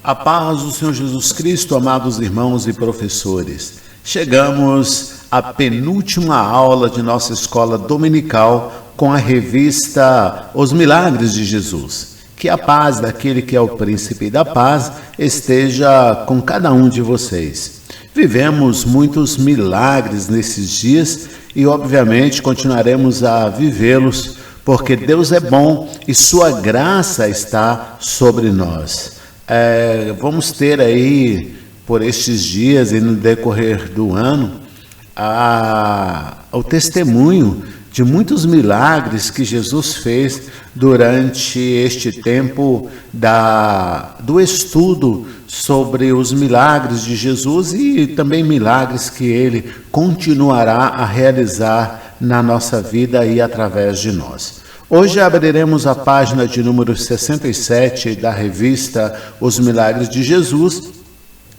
A paz do Senhor Jesus Cristo, amados irmãos e professores. Chegamos à penúltima aula de nossa escola dominical com a revista Os Milagres de Jesus. Que a paz daquele que é o príncipe da paz esteja com cada um de vocês. Vivemos muitos milagres nesses dias e, obviamente, continuaremos a vivê-los, porque Deus é bom e sua graça está sobre nós. Vamos ter aí, por estes dias e no decorrer do ano, o testemunho de muitos milagres que Jesus fez durante este tempo do estudo sobre os milagres de Jesus e também milagres que Ele continuará a realizar na nossa vida e através de nós. Hoje abriremos a página de número 67 da revista Os Milagres de Jesus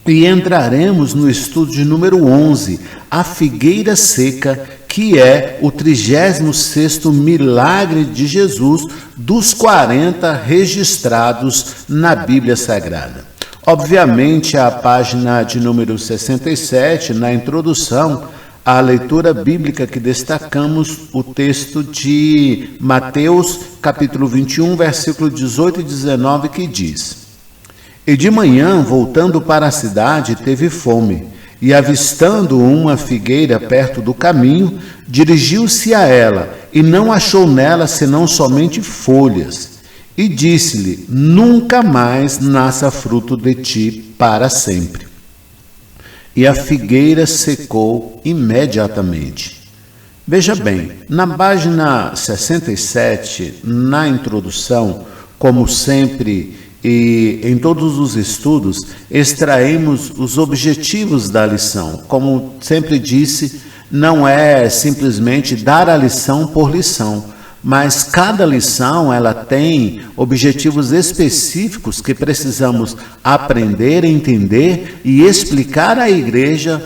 e entraremos no estudo de número 11, a figueira seca, que é o 36º milagre de Jesus dos 40 registrados na Bíblia Sagrada. Obviamente, a página de número 67, na introdução, a leitura bíblica que destacamos, o texto de Mateus, capítulo 21, versículo 18 e 19, que diz: E de manhã, voltando para a cidade, teve fome, e avistando uma figueira perto do caminho, dirigiu-se a ela, e não achou nela senão somente folhas. E disse-lhe: Nunca mais nasça fruto de ti para sempre. E a figueira secou imediatamente. Veja bem, na página 67, na introdução, como sempre e em todos os estudos, extraímos os objetivos da lição. Como sempre disse, não é simplesmente dar a lição por lição, mas cada lição ela tem objetivos específicos que precisamos aprender, entender e explicar à igreja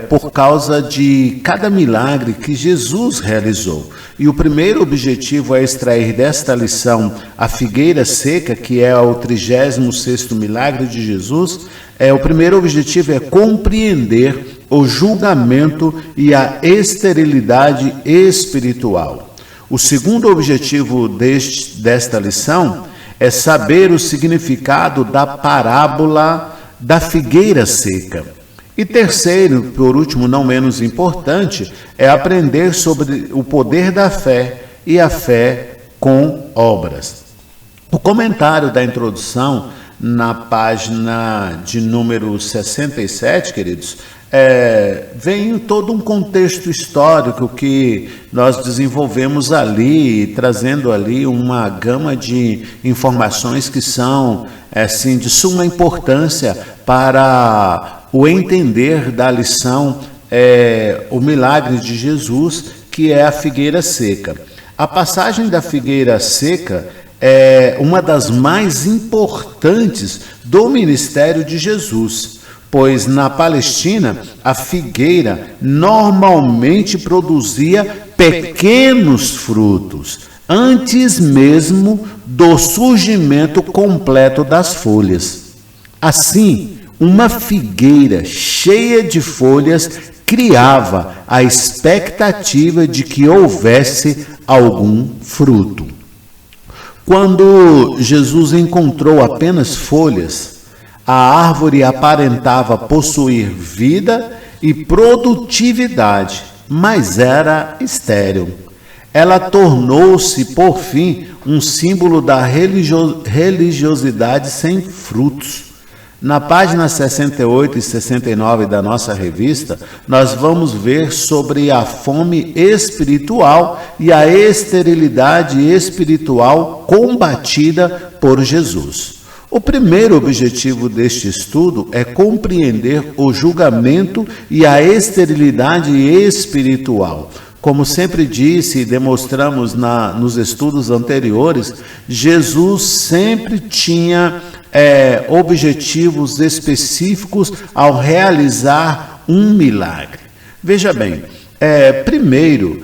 por causa de cada milagre que Jesus realizou. E o primeiro objetivo é extrair desta lição a figueira seca, que é o 36º milagre de Jesus. O primeiro objetivo é compreender o julgamento e a esterilidade espiritual. O segundo objetivo desta lição é saber o significado da parábola da figueira seca. E terceiro, por último, não menos importante, é aprender sobre o poder da fé e a fé com obras. O comentário da introdução na página de número 67, queridos, vem todo um contexto histórico que nós desenvolvemos ali, trazendo ali uma gama de informações que são assim, de suma importância para o entender da lição, o milagre de Jesus, que é a figueira seca. A passagem da figueira seca é uma das mais importantes do ministério de Jesus, pois na Palestina a figueira normalmente produzia pequenos frutos, antes mesmo do surgimento completo das folhas. Assim, uma figueira cheia de folhas criava a expectativa de que houvesse algum fruto. Quando Jesus encontrou apenas folhas, a árvore aparentava possuir vida e produtividade, mas era estéril. Ela tornou-se, por fim, um símbolo da religiosidade sem frutos. Na página 68 e 69 da nossa revista, nós vamos ver sobre a fome espiritual e a esterilidade espiritual combatida por Jesus. O primeiro objetivo deste estudo é compreender o julgamento e a esterilidade espiritual. Como sempre disse e demonstramos nos estudos anteriores, Jesus sempre tinha objetivos específicos ao realizar um milagre. Veja bem, primeiro,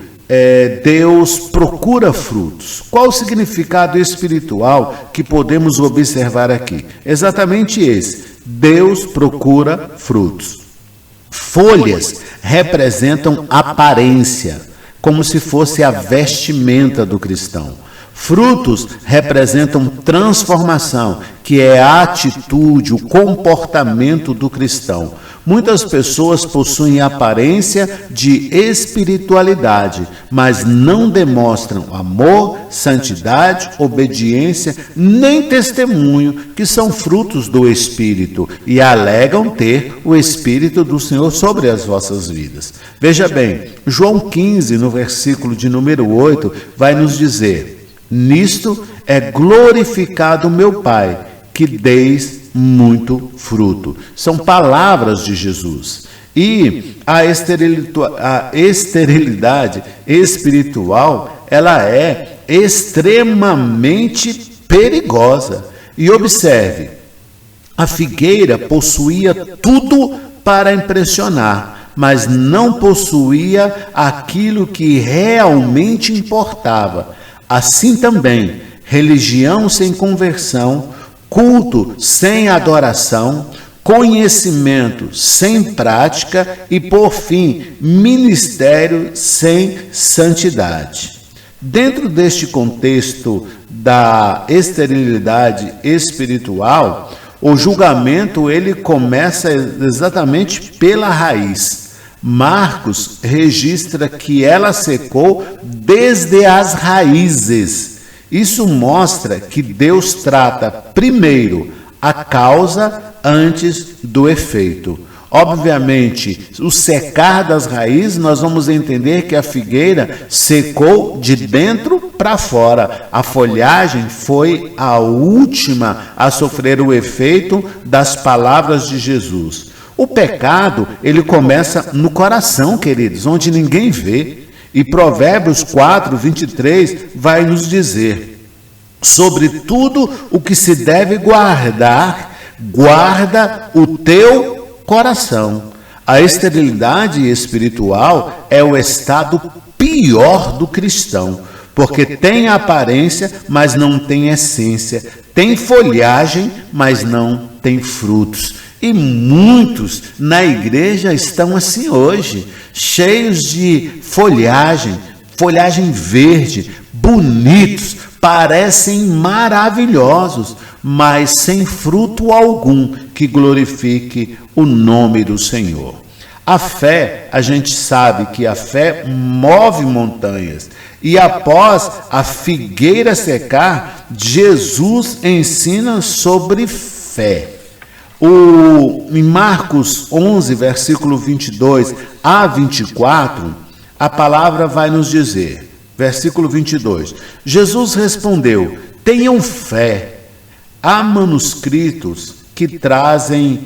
Deus procura frutos. Qual o significado espiritual que podemos observar aqui? Exatamente esse: Deus procura frutos. Folhas representam aparência, como se fosse a vestimenta do cristão. Frutos representam transformação, que é a atitude, o comportamento do cristão. Muitas pessoas possuem aparência de espiritualidade, mas não demonstram amor, santidade, obediência, nem testemunho, que são frutos do Espírito, e alegam ter o Espírito do Senhor sobre as vossas vidas. Veja bem, João 15, no versículo de número 8, vai nos dizer: nisto é glorificado meu Pai, que deis muito fruto. São palavras de Jesus. E a esterilidade espiritual, ela é extremamente perigosa. E observe, a figueira possuía tudo para impressionar, mas não possuía aquilo que realmente importava. Assim também, religião sem conversão, culto sem adoração, conhecimento sem prática e, por fim, ministério sem santidade. Dentro deste contexto da esterilidade espiritual, o julgamento ele começa exatamente pela raiz. Marcos registra que ela secou desde as raízes. Isso mostra que Deus trata primeiro a causa antes do efeito. Obviamente, o secar das raízes, nós vamos entender que a figueira secou de dentro para fora. A folhagem foi a última a sofrer o efeito das palavras de Jesus. O pecado, ele começa no coração, queridos, onde ninguém vê. E Provérbios 4, 23 vai nos dizer: sobre tudo o que se deve guardar, guarda o teu coração. A esterilidade espiritual é o estado pior do cristão, porque tem aparência, mas não tem essência, tem folhagem, mas não tem frutos. E muitos na igreja estão assim hoje, cheios de folhagem verde, bonitos, parecem maravilhosos, mas sem fruto algum que glorifique o nome do Senhor. A fé, a gente sabe que a fé move montanhas. E após a figueira secar, Jesus ensina sobre fé. Em Marcos 11, versículo 22 a 24, a palavra vai nos dizer, versículo 22, Jesus respondeu: tenham fé. Há manuscritos que trazem,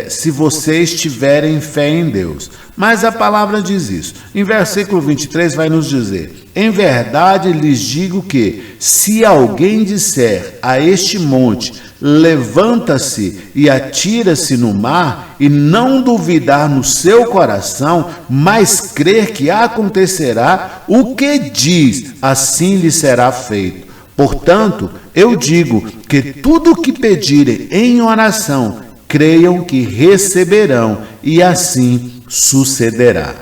se vocês tiverem fé em Deus. Mas a palavra diz isso. Em versículo 23 vai nos dizer: em verdade lhes digo que, se alguém disser a este monte, levanta-se e atira-se no mar, e não duvidar no seu coração, mas crer que acontecerá o que diz, assim lhe será feito. Portanto, eu digo que tudo o que pedirem em oração, creiam que receberão, e assim sucederá.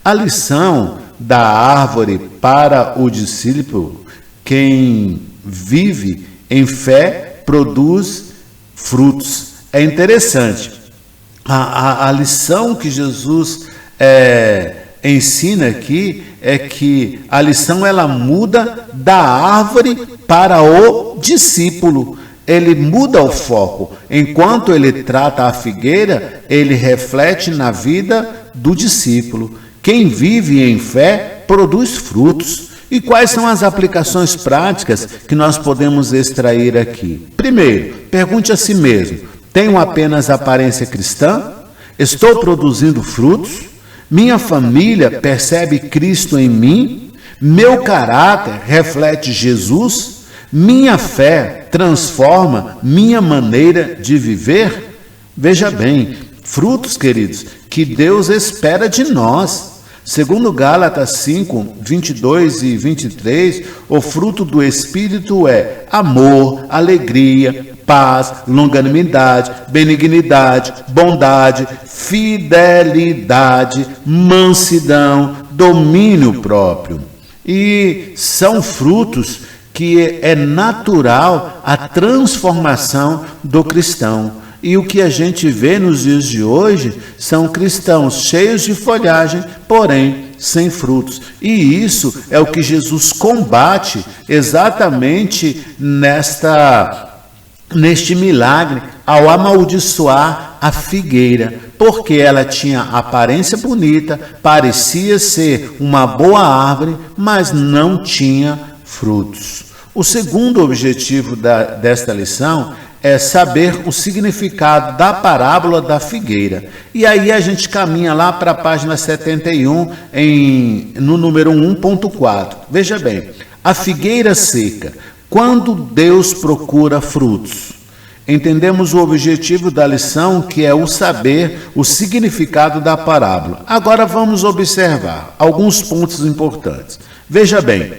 A lição da árvore para o discípulo: quem vive em fé produz frutos. É interessante. A lição que Jesus ensina aqui é que a lição ela muda da árvore para o discípulo. Ele muda o foco. Enquanto ele trata a figueira, ele reflete na vida do discípulo. Quem vive em fé produz frutos. E quais são as aplicações práticas que nós podemos extrair aqui? Primeiro, pergunte a si mesmo: tenho apenas aparência cristã? Estou produzindo frutos? Minha família percebe Cristo em mim? Meu caráter reflete Jesus? Minha fé transforma minha maneira de viver? Veja bem, frutos, queridos, que Deus espera de nós. Segundo Gálatas 5, 22 e 23, o fruto do Espírito é amor, alegria, paz, longanimidade, benignidade, bondade, fidelidade, mansidão, domínio próprio. E são frutos que é natural a transformação do cristão. E o que a gente vê nos dias de hoje são cristãos cheios de folhagem, porém sem frutos. E isso é o que Jesus combate exatamente neste milagre, ao amaldiçoar a figueira, porque ela tinha aparência bonita, parecia ser uma boa árvore, mas não tinha frutos. O segundo objetivo desta lição é saber o significado da parábola da figueira. E aí a gente caminha lá para a página 71, no número 1.4. Veja bem, a figueira seca. Quando Deus procura frutos. Entendemos o objetivo da lição, que é o saber o significado da parábola. Agora vamos observar alguns pontos importantes. Veja bem,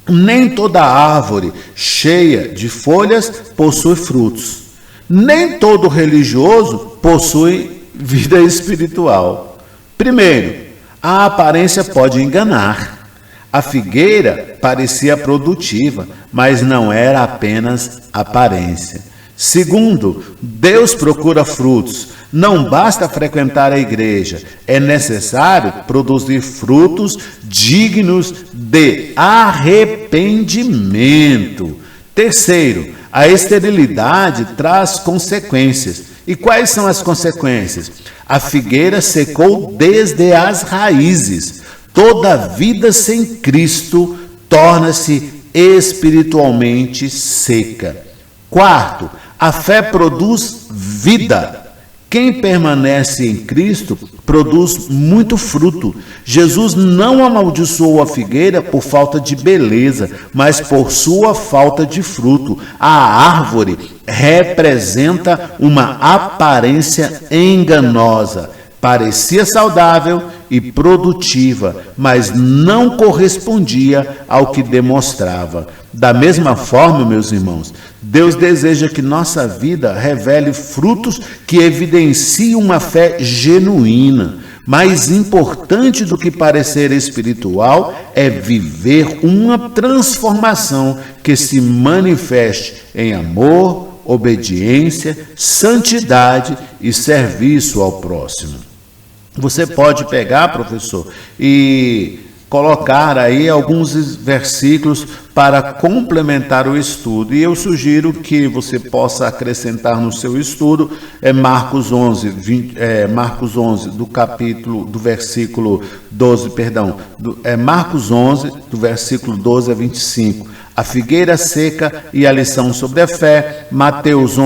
nem toda árvore cheia de folhas possui frutos. Nem todo religioso possui vida espiritual. Primeiro, a aparência pode enganar. A figueira parecia produtiva, mas não era apenas aparência. Segundo, Deus procura frutos. Não basta frequentar a igreja, é necessário produzir frutos dignos de arrependimento. Terceiro, a esterilidade traz consequências. E quais são as consequências? A figueira secou desde as raízes. Toda vida sem Cristo torna-se espiritualmente seca. Quarto, a fé produz vida. Quem permanece em Cristo produz muito fruto. Jesus não amaldiçoou a figueira por falta de beleza, mas por sua falta de fruto. A árvore representa uma aparência enganosa. Parecia saudável e produtiva, mas não correspondia ao que demonstrava. Da mesma forma, meus irmãos, Deus deseja que nossa vida revele frutos que evidenciem uma fé genuína. Mais importante do que parecer espiritual é viver uma transformação que se manifeste em amor, obediência, santidade e serviço ao próximo. Você pode pegar, professor, e colocar aí alguns versículos para complementar o estudo. E eu sugiro que você possa acrescentar no seu estudo Marcos 11, Marcos 11, do versículo 12 a 25. A figueira seca e a lição sobre a fé. Mateus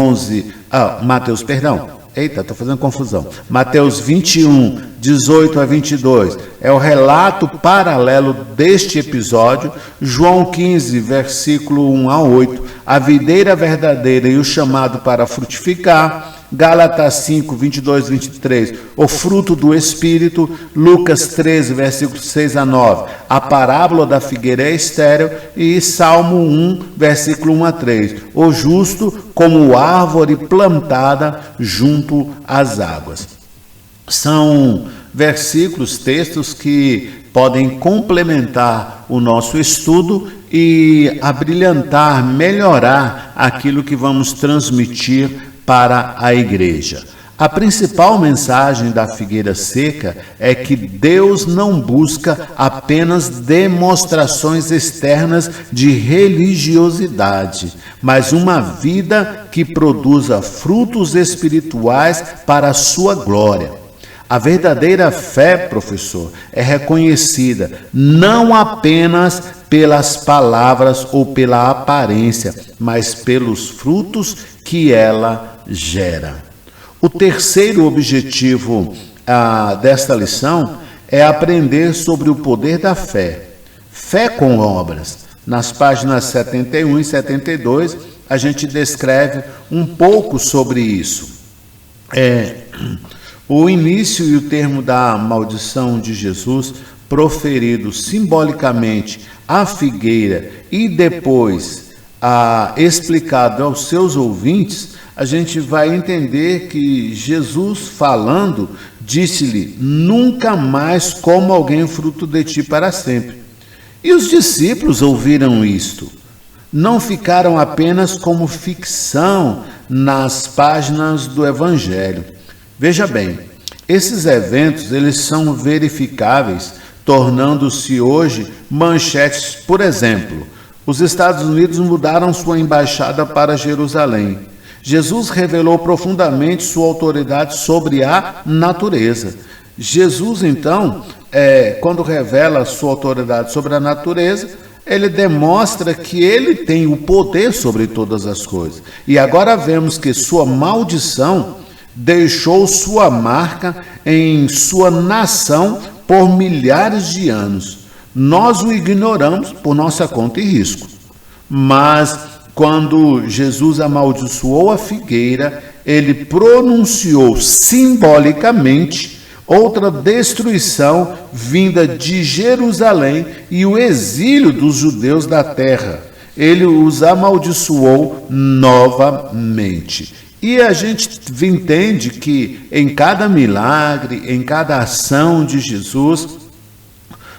21, 18 a 22, é o relato paralelo deste episódio. João 15, versículo 1 a 8, a videira verdadeira e o chamado para frutificar. Gálatas 5, 22 e 23, o fruto do Espírito. Lucas 13, versículos 6 a 9, a parábola da figueira estéril. E Salmo 1, versículo 1 a 3, o justo como árvore plantada junto às águas. São versículos, textos que podem complementar o nosso estudo e abrilhantar, melhorar aquilo que vamos transmitir para a igreja. A principal mensagem da figueira seca é que Deus não busca apenas demonstrações externas de religiosidade, mas uma vida que produza frutos espirituais para a sua glória. A verdadeira fé, professor, é reconhecida não apenas pelas palavras ou pela aparência, mas pelos frutos que ela gera. O terceiro objetivo desta lição é aprender sobre o poder da fé. Fé com obras. Nas páginas 71 e 72, a gente descreve um pouco sobre isso. O início e o termo da maldição de Jesus, proferido simbolicamente à figueira e depois explicado aos seus ouvintes, a gente vai entender que Jesus falando, disse-lhe: nunca mais coma alguém fruto de ti para sempre. E os discípulos ouviram isto. Não ficaram apenas como ficção nas páginas do Evangelho. Veja bem, esses eventos eles são verificáveis, tornando-se hoje manchetes. Por exemplo, os Estados Unidos mudaram sua embaixada para Jerusalém. Jesus revelou profundamente sua autoridade sobre a natureza. Jesus, então, quando revela sua autoridade sobre a natureza, ele demonstra que ele tem o poder sobre todas as coisas. E agora vemos que sua maldição deixou sua marca em sua nação por milhares de anos. Nós o ignoramos por nossa conta e risco. Mas quando Jesus amaldiçoou a figueira, ele pronunciou simbolicamente outra destruição vinda de Jerusalém e o exílio dos judeus da terra. Ele os amaldiçoou novamente. E a gente entende que em cada milagre, em cada ação de Jesus,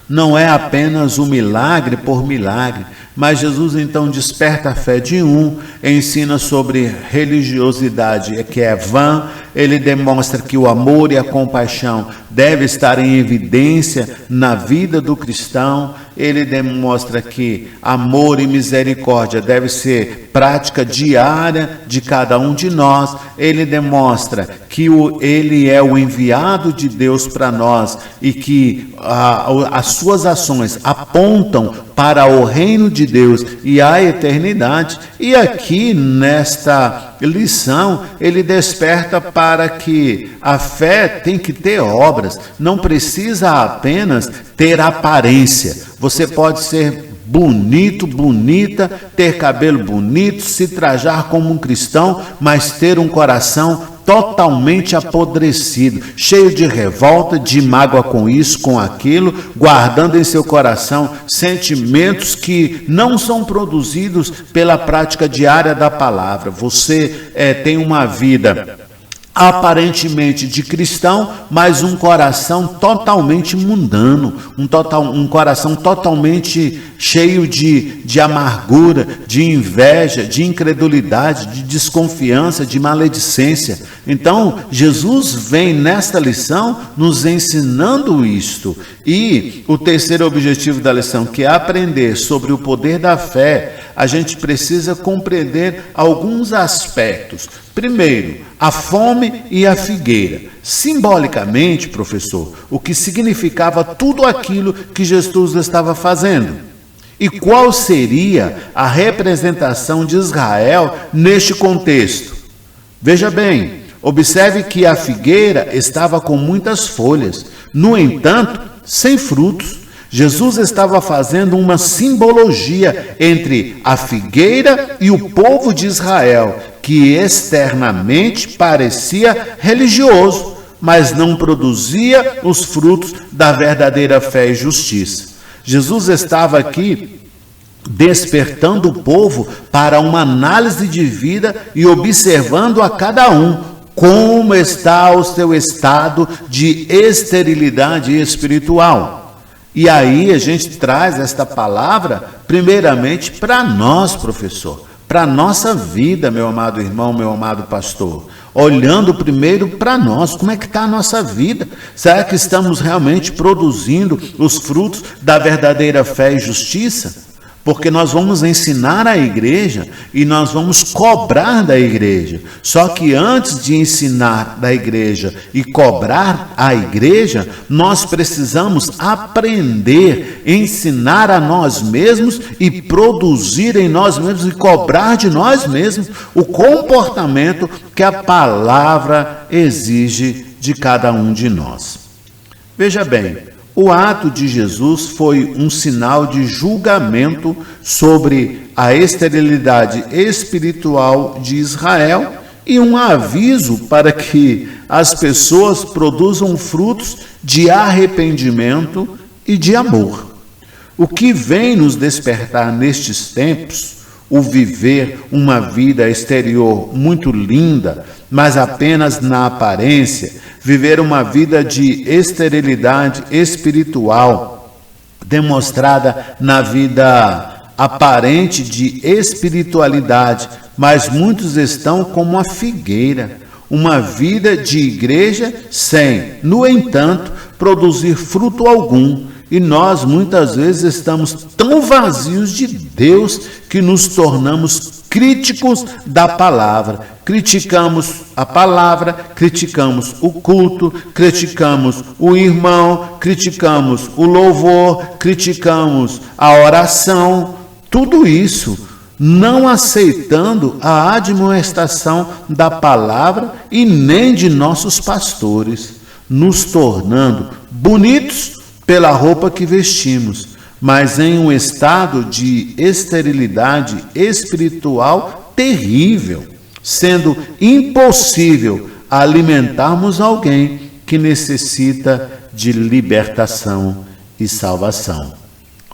não é apenas um milagre por milagre, mas Jesus então desperta a fé de ensina sobre religiosidade que é vã, ele demonstra que o amor e a compaixão devem estar em evidência na vida do cristão, ele demonstra que amor e misericórdia deve ser prática diária de cada um de nós, ele demonstra que ele é o enviado de Deus para nós e que as suas ações apontam para o reino de Deus e a eternidade. E aqui nesta lição ele desperta para que a fé tem que ter obras, não precisa apenas ter aparência. Você pode ser bonito, bonita, ter cabelo bonito, se trajar como um cristão, mas ter um coração totalmente apodrecido, cheio de revolta, de mágoa com isso, com aquilo, guardando em seu coração sentimentos que não são produzidos pela prática diária da palavra. Você tem uma vida aparentemente de cristão, mas um coração totalmente mundano, um coração totalmente cheio de amargura, de inveja, de incredulidade, de desconfiança, de maledicência. Então, Jesus vem nesta lição nos ensinando isto. E o terceiro objetivo da lição, que é aprender sobre o poder da fé, a gente precisa compreender alguns aspectos. Primeiro, a fome e a figueira. Simbolicamente, professor, o que significava tudo aquilo que Jesus estava fazendo? E qual seria a representação de Israel neste contexto? Veja bem, observe que a figueira estava com muitas folhas, no entanto, sem frutos. Jesus estava fazendo uma simbologia entre a figueira e o povo de Israel, que externamente parecia religioso, mas não produzia os frutos da verdadeira fé e justiça. Jesus estava aqui despertando o povo para uma análise de vida e observando a cada um como está o seu estado de esterilidade espiritual. E aí a gente traz esta palavra primeiramente para nós, professor, para a nossa vida, meu amado irmão, meu amado pastor. Olhando primeiro para nós, como é que está a nossa vida? Será que estamos realmente produzindo os frutos da verdadeira fé e justiça? Porque nós vamos ensinar a igreja e nós vamos cobrar da igreja. Só que antes de ensinar da igreja e cobrar a igreja, nós precisamos aprender, ensinar a nós mesmos e produzir em nós mesmos e cobrar de nós mesmos o comportamento que a palavra exige de cada um de nós. Veja bem, o ato de Jesus foi um sinal de julgamento sobre a esterilidade espiritual de Israel e um aviso para que as pessoas produzam frutos de arrependimento e de amor. O que vem nos despertar nestes tempos, o viver uma vida exterior muito linda, mas apenas na aparência, viver uma vida de esterilidade espiritual, demonstrada na vida aparente de espiritualidade, mas muitos estão como a figueira, uma vida de igreja sem, no entanto, produzir fruto algum. E nós muitas vezes estamos tão vazios de Deus que nos tornamos críticos da palavra. Criticamos a palavra, criticamos o culto, criticamos o irmão, criticamos o louvor, criticamos a oração. Tudo isso não aceitando a admoestação da palavra e nem de nossos pastores, nos tornando bonitos pela roupa que vestimos, mas em um estado de esterilidade espiritual terrível, sendo impossível alimentarmos alguém que necessita de libertação e salvação.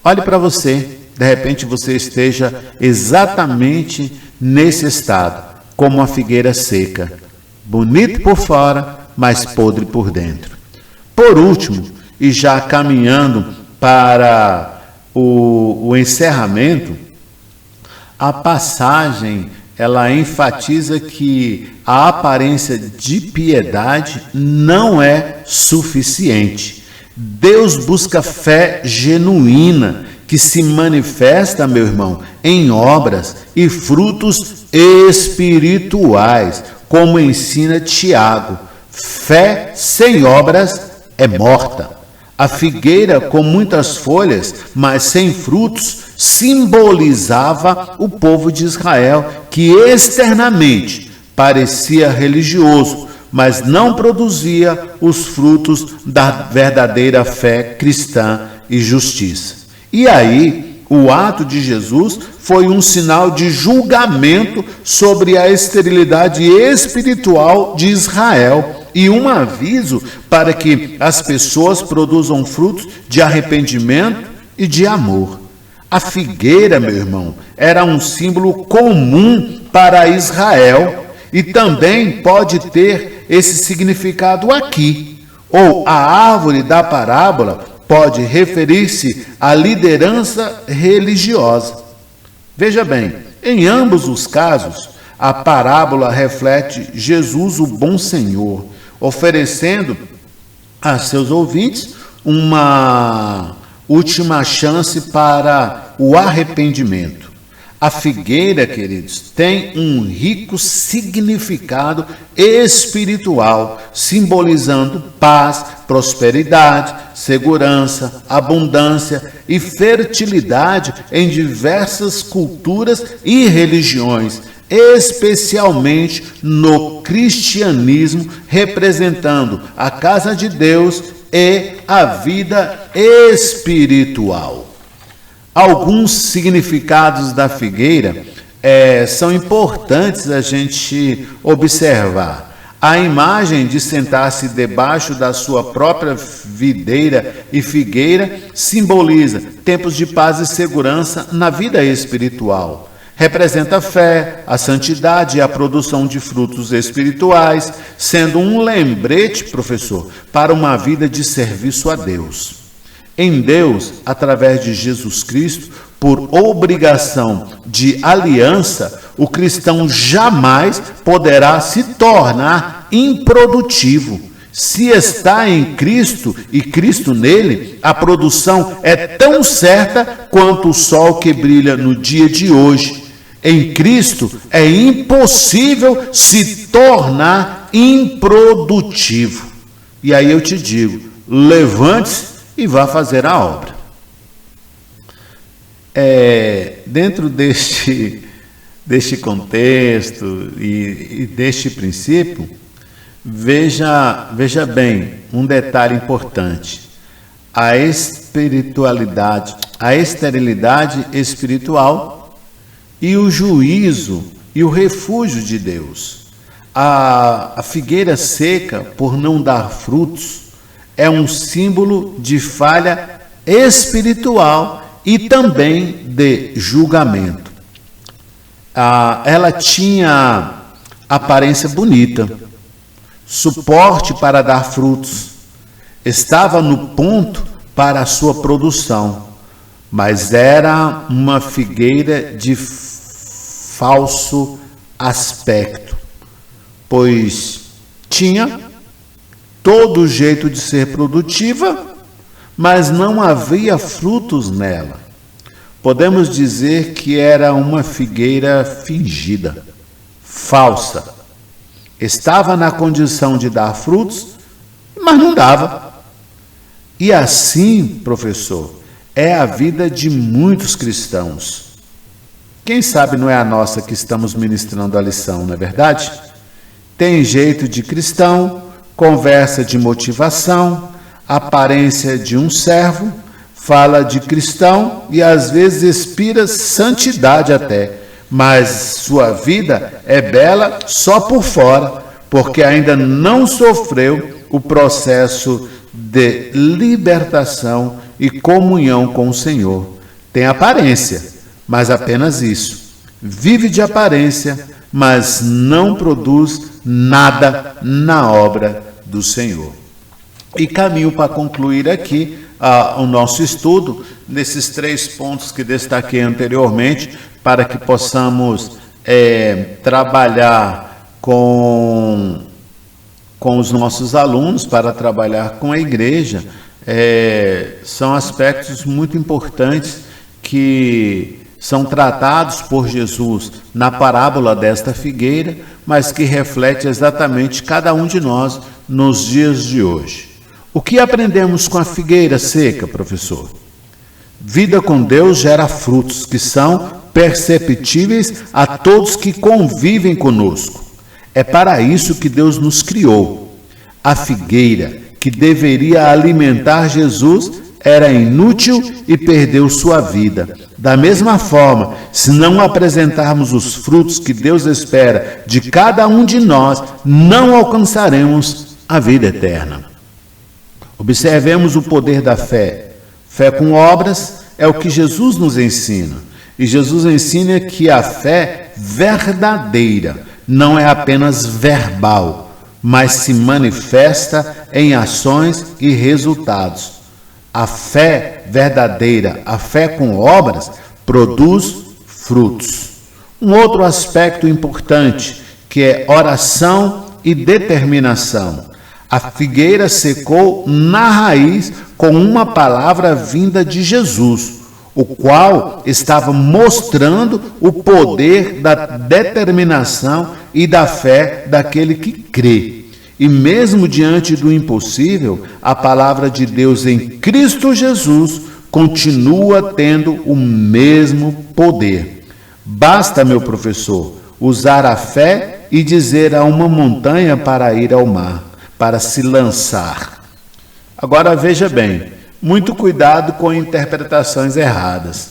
Olhe para você, de repente você esteja exatamente nesse estado, como a figueira seca, bonito por fora, mas podre por dentro. Por último, e já caminhando para o encerramento, a passagem ela enfatiza que a aparência de piedade não é suficiente. Deus busca fé genuína, que se manifesta, meu irmão, em obras e frutos espirituais, como ensina Tiago. Fé sem obras é morta. A figueira com muitas folhas, mas sem frutos, simbolizava o povo de Israel, que externamente parecia religioso, mas não produzia os frutos da verdadeira fé cristã e justiça. E aí, o ato de Jesus foi um sinal de julgamento sobre a esterilidade espiritual de Israel e um aviso para que as pessoas produzam frutos de arrependimento e de amor. A figueira, meu irmão, era um símbolo comum para Israel e também pode ter esse significado aqui. Ou a árvore da parábola pode referir-se à liderança religiosa. Veja bem, em ambos os casos, a parábola reflete Jesus, o bom Senhor, oferecendo a seus ouvintes uma última chance para o arrependimento. A figueira, queridos, tem um rico significado espiritual, simbolizando paz, prosperidade, segurança, abundância e fertilidade em diversas culturas e religiões, especialmente no cristianismo, representando a casa de Deus e a vida espiritual. Alguns significados da figueira são importantes a gente observar. A imagem de sentar-se debaixo da sua própria videira e figueira simboliza tempos de paz e segurança na vida espiritual. Representa a fé, a santidade e a produção de frutos espirituais, sendo um lembrete, professor, para uma vida de serviço a Deus. Em Deus, através de Jesus Cristo, por obrigação de aliança, o cristão jamais poderá se tornar improdutivo. Se está em Cristo e Cristo nele, a produção é tão certa quanto o sol que brilha no dia de hoje. Em Cristo é impossível se tornar improdutivo. E aí eu te digo, levante-se e vá fazer a obra. Dentro deste contexto e deste princípio, veja bem um detalhe importante. A esterilidade espiritual e o juízo e o refúgio de Deus. A figueira seca, por não dar frutos, é um símbolo de falha espiritual e também de julgamento. Ela tinha aparência bonita, suporte para dar frutos, estava no ponto para a sua produção, mas era uma figueira de falso aspecto, pois tinha todo o jeito de ser produtiva, mas não havia frutos nela. Podemos dizer que era uma figueira fingida, falsa. Estava na condição de dar frutos, mas não dava. E assim, professor, é a vida de muitos cristãos. Quem sabe não é a nossa que estamos ministrando a lição, não é verdade? Tem jeito de cristão, conversa de motivação, aparência de um servo, fala de cristão e às vezes expira santidade até, mas sua vida é bela só por fora, porque ainda não sofreu o processo de libertação e comunhão com o Senhor. Tem aparência, mas apenas isso. Vive de aparência, mas não produz nada na obra do Senhor. E caminho para concluir aqui o nosso estudo, nesses 3 pontos que destaquei anteriormente, para que possamos trabalhar com os nossos alunos, para trabalhar com a igreja, são aspectos muito importantes que são tratados por Jesus na parábola desta figueira, mas que reflete exatamente cada um de nós nos dias de hoje. O que aprendemos com a figueira seca, professor? Vida com Deus gera frutos que são perceptíveis a todos que convivem conosco. É para isso que Deus nos criou. A figueira, que deveria alimentar Jesus, era inútil e perdeu sua vida. Da mesma forma, se não apresentarmos os frutos que Deus espera de cada um de nós, não alcançaremos a vida eterna. Observemos o poder da fé. Fé com obras é o que Jesus nos ensina. E Jesus ensina que a fé verdadeira não é apenas verbal, mas se manifesta em ações e resultados. A fé verdadeira, a fé com obras, produz frutos. Um outro aspecto importante, que é oração e determinação. A figueira secou na raiz com uma palavra vinda de Jesus, o qual estava mostrando o poder da determinação e da fé daquele que crê. E mesmo diante do impossível, a palavra de Deus em Cristo Jesus continua tendo o mesmo poder. Basta, meu professor, usar a fé e dizer a uma montanha para ir ao mar, para se lançar. Agora veja bem, muito cuidado com interpretações erradas.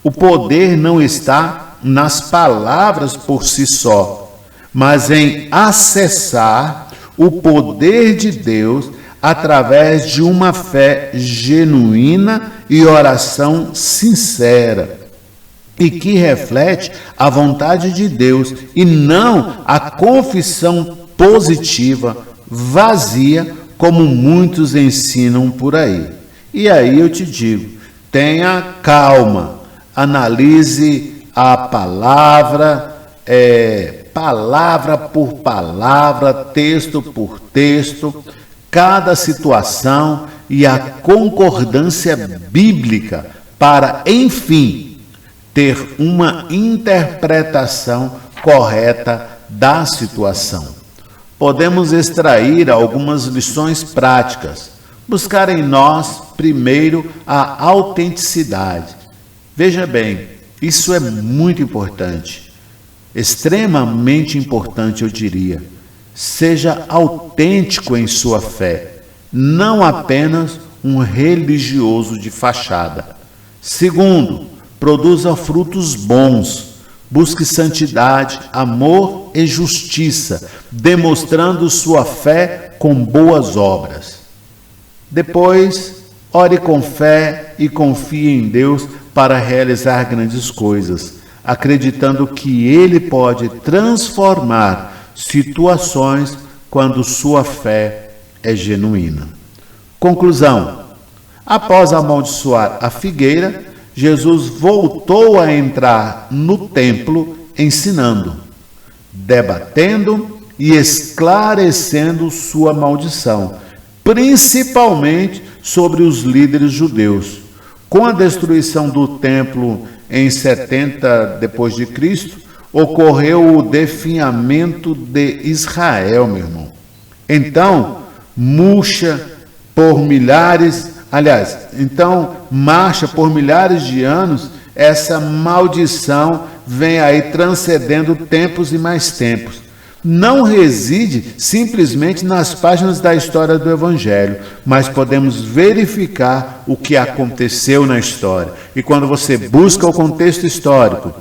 O poder não está nas palavras por si só, mas em acessar o poder de Deus através de uma fé genuína e oração sincera, e que reflete a vontade de Deus e não a confissão positiva, vazia, como muitos ensinam por aí. E aí eu te digo, tenha calma, analise a palavra, palavra por palavra, texto por texto, cada situação e a concordância bíblica para, enfim, ter uma interpretação correta da situação. Podemos extrair algumas lições práticas. Buscar em nós, primeiro, a autenticidade. Veja bem, isso é muito importante. Extremamente importante, eu diria. Seja autêntico em sua fé, não apenas um religioso de fachada. Segundo, produza frutos bons. busque santidade, amor e justiça, demonstrando sua fé com boas obras. Depois, ore com fé e confie em Deus para realizar grandes coisas, acreditando que Ele pode transformar situações quando sua fé é genuína. Conclusão: após amaldiçoar a figueira, Jesus voltou a entrar no templo ensinando, debatendo e esclarecendo sua maldição, principalmente sobre os líderes judeus. Com a destruição do templo em 70 depois de Cristo, ocorreu o definhamento de Israel, meu irmão. Então, marcha por milhares de anos, essa maldição vem aí transcendendo tempos e mais tempos. Não reside simplesmente nas páginas da história do Evangelho, mas podemos verificar o que aconteceu na história. E quando você busca o contexto histórico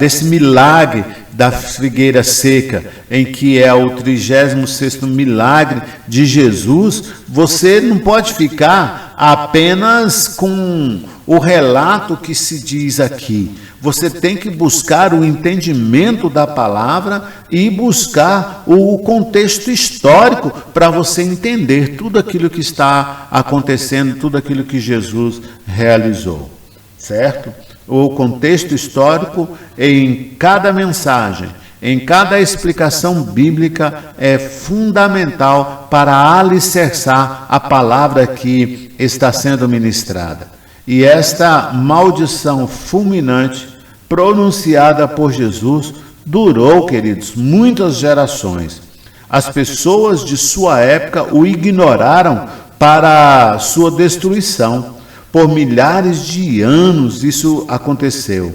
desse milagre da figueira seca, em que é o 36º milagre de Jesus, você não pode ficar apenas com o relato que se diz aqui. Você tem que buscar o entendimento da palavra e buscar o contexto histórico para você entender tudo aquilo que está acontecendo, tudo aquilo que Jesus realizou, certo? O contexto histórico em cada mensagem, em cada explicação bíblica é fundamental para alicerçar a palavra que está sendo ministrada. E esta maldição fulminante pronunciada por Jesus durou, queridos, muitas gerações. As pessoas de sua época o ignoraram para sua destruição. Por milhares de anos isso aconteceu.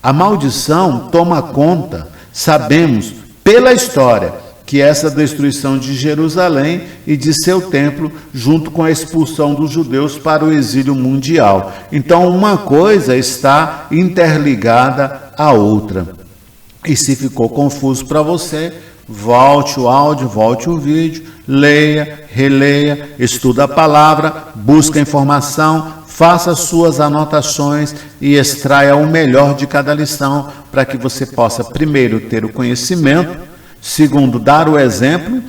A maldição toma conta, sabemos, pela história, que essa destruição de Jerusalém e de seu templo, junto com a expulsão dos judeus para o exílio mundial. Então, uma coisa está interligada à outra. E se ficou confuso para você, volte o áudio, volte o vídeo, leia, releia, estuda a palavra, busca informação, faça suas anotações e extraia o melhor de cada lição para que você possa, primeiro, ter o conhecimento, segundo, dar o exemplo,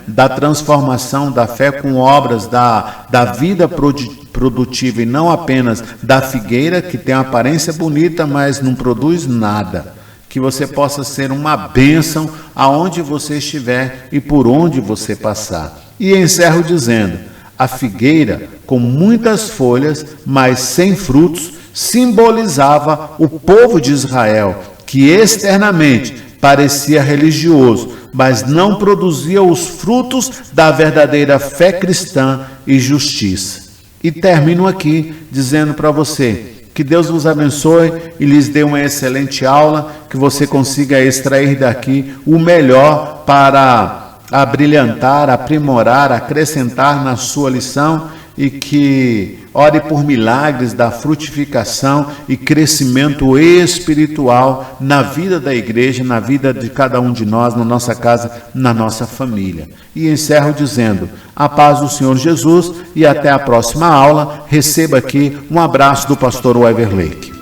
da transformação da fé com obras da vida produtiva e não apenas da figueira, que tem uma aparência bonita, mas não produz nada. Que você possa ser uma bênção aonde você estiver e por onde você passar. E encerro dizendo: a figueira, com muitas folhas, mas sem frutos, simbolizava o povo de Israel, que externamente parecia religioso, mas não produzia os frutos da verdadeira fé cristã e justiça. E termino aqui dizendo para você: que Deus vos abençoe e lhes dê uma excelente aula, que você consiga extrair daqui o melhor para abrilhantar, aprimorar, acrescentar na sua lição, e que ore por milagres da frutificação e crescimento espiritual na vida da igreja, na vida de cada um de nós, na nossa casa, na nossa família. E encerro dizendo: a paz do Senhor Jesus e até a próxima aula. Receba aqui um abraço do pastor Weverlake.